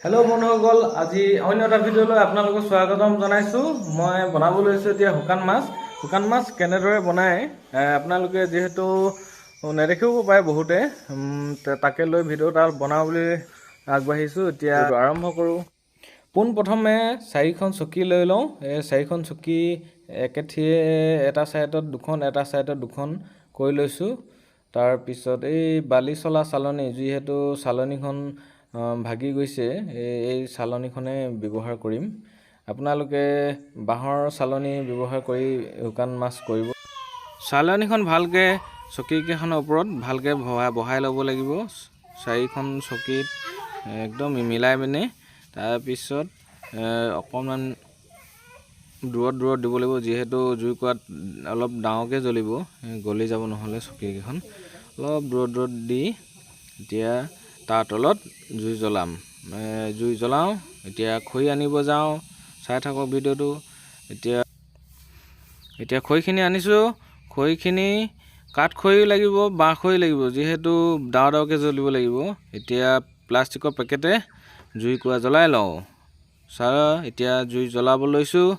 Hello' বন্ধুসকল, আজি অন্য এটা ভিডিঅ'লৈ আপোনালোকক স্বাগতম জনাইছোঁ। মই বনাব লৈছোঁ এতিয়া শুকান মাছ। শুকান মাছ কেনেদৰে বনায় আপোনালোকে যিহেতু নেদেখিব পাৰে বহুতে, তাকে লৈ ভিডিঅ' এটা বনাওঁ বুলি আগবাঢ়িছোঁ। এতিয়া আৰম্ভ কৰোঁ। পোনপ্ৰথমে 4খন চকী লৈ লওঁ। এই 4খন চকী একেঠিয়ে এটা ছাইডত দুখন এটা ছাইডত দুখন কৰি লৈছোঁ। তাৰপিছত এই বালি চলা চালনী, যিহেতু চালনীখন ভাগি গৈছে, এই চালনীখনে ব্যৱহাৰ কৰিম। আপোনালোকে বাঁহৰ চালনী ব্যৱহাৰ কৰি শুকান মাছ কৰিব। চালনীখন ভালকৈ চকীকেইখনৰ ওপৰত ভালকৈ বহাই ল'ব লাগিব। 4খন চকীত একদম মিলাই পিনে তাৰপিছত অকণমান দূৰত দিব লাগিব, যিহেতু জুইকুৰাত অলপ ডাঙৰকৈ জ্বলিব, গলি যাব নহ'লে চকীকেইখন। অলপ দূৰত দি এতিয়া তাৰ তলত জুই জ্বলাওঁ। এতিয়া খৰি আনিব যাওঁ, চাই থাকক ভিডিঅ'টো। এতিয়া খৰিখিনি আনিছোঁ। খৰিখিনি কাঠ খৰি লাগিব, বাঁহ খৰি লাগিব, যিহেতু ডাঙৰকৈ জ্বলিব লাগিব। এতিয়া প্লাষ্টিকৰ পেকেটে জুইকুৰা জ্বলাই লওঁ। এতিয়া জুই জ্বলাব লৈছোঁ।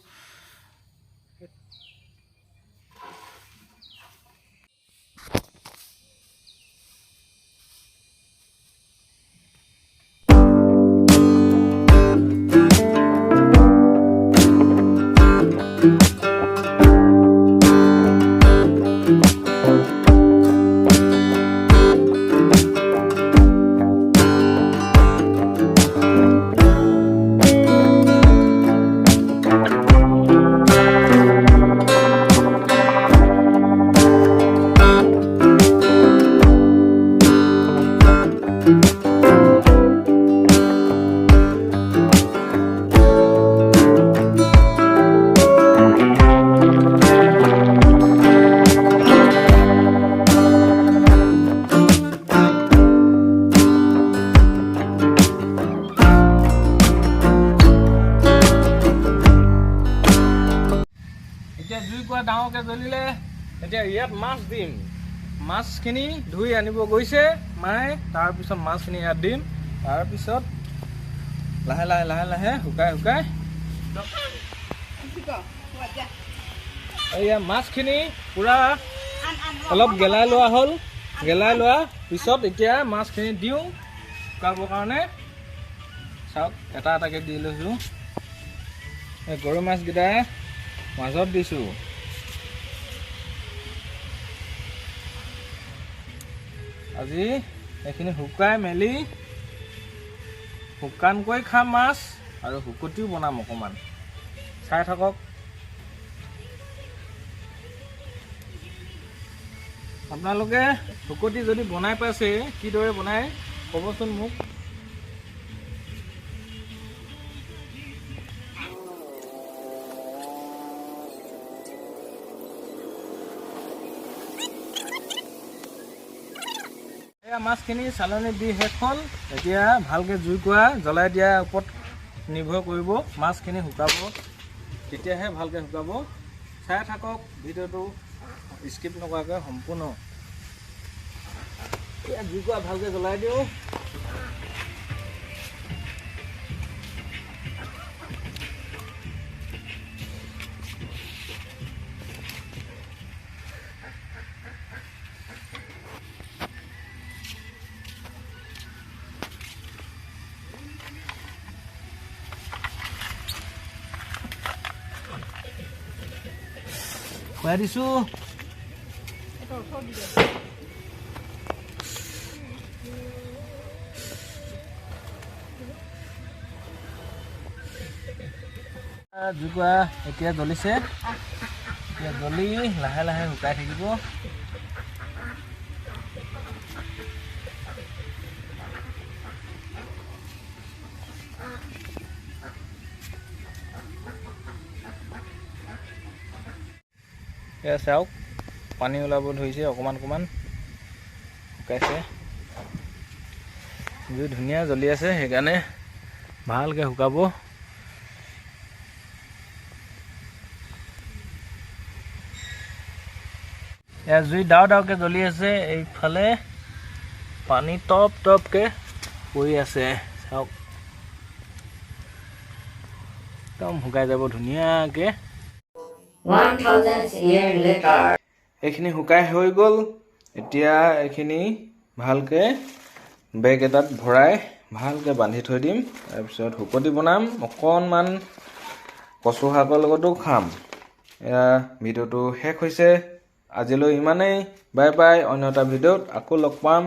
এতিয়া জুইকুৰা ডাঙৰকৈ জ্বলিলে, এতিয়া ইয়াত মাছ দিম। মাছখিনি ধুই আনিব গৈছে মায়ে। তাৰপিছত মাছখিনি ইয়াত দিম। তাৰপিছত লাহে লাহে শুকাই এয়া মাছখিনি পূৰা অলপ গেলাই লোৱা হ'ল। গেলাই লোৱা পিছত এতিয়া মাছখিনি দিওঁ শুকাবৰ কাৰণে। চাওক, এটা এটাকৈ দি লৈছোঁ। এই গৰৈ মাছকেইটা মাজত দিছোঁ। আজি এইখিনি শুকাই মেলি শুকানকৈ খাম মাছ, আৰু শুকতিও বনাম অকণমান। চাই থাকক। আপোনালোকে শুকতি যদি বনাই পাইছে, কিদৰে বনাই ক'বচোন মোক। এয়া মাছখিনি চালনীত দি শেষ হ'ল। এতিয়া ভালকৈ জুইকুৰা জ্বলাই দিয়াৰ ওপৰত নিৰ্ভৰ কৰিব। মাছখিনি শুকাব, তেতিয়াহে ভালকৈ শুকাব। চাই থাকক ভিডিঅ'টো স্কিপ নকৰাকৈ সম্পূৰ্ণ। এতিয়া জুইকুৰা ভালকৈ জ্বলাই দিওঁ। খুৱাই দিছোঁ। জুইকুৰা এতিয়া জ্বলিছে। এতিয়া জ্বলি লাহে লাহে শুকাই থাকিব। এয়া চাওক, পানী ওলাব ধৰিছে অকণমান শুকাইছে। জুই ধুনীয়া জ্বলি আছে, সেইকাৰণে ভালকৈ শুকাব। এয়া জুই ডাওকৈ জ্বলি আছে। এইফালে পানী টপকৈ পৰি আছে, চাওক। একদম শুকাই যাব ধুনীয়াকৈ 1000 years later. এইখিনি শুকাই হৈ গ'ল এতিয়া এইখিনি ভালকৈ বেগ এটাত ভৰাই ভালকৈ বান্ধি থৈ দিম তাৰপিছত শুকতি বনাম অকণমান কচু শাকৰ লগতো খাম এয়া ভিডিঅ'টো শেষ হৈছে আজিলৈ ইমানেই বাই বাই অন্য এটা ভিডিঅ'ত আকৌ লগ পাম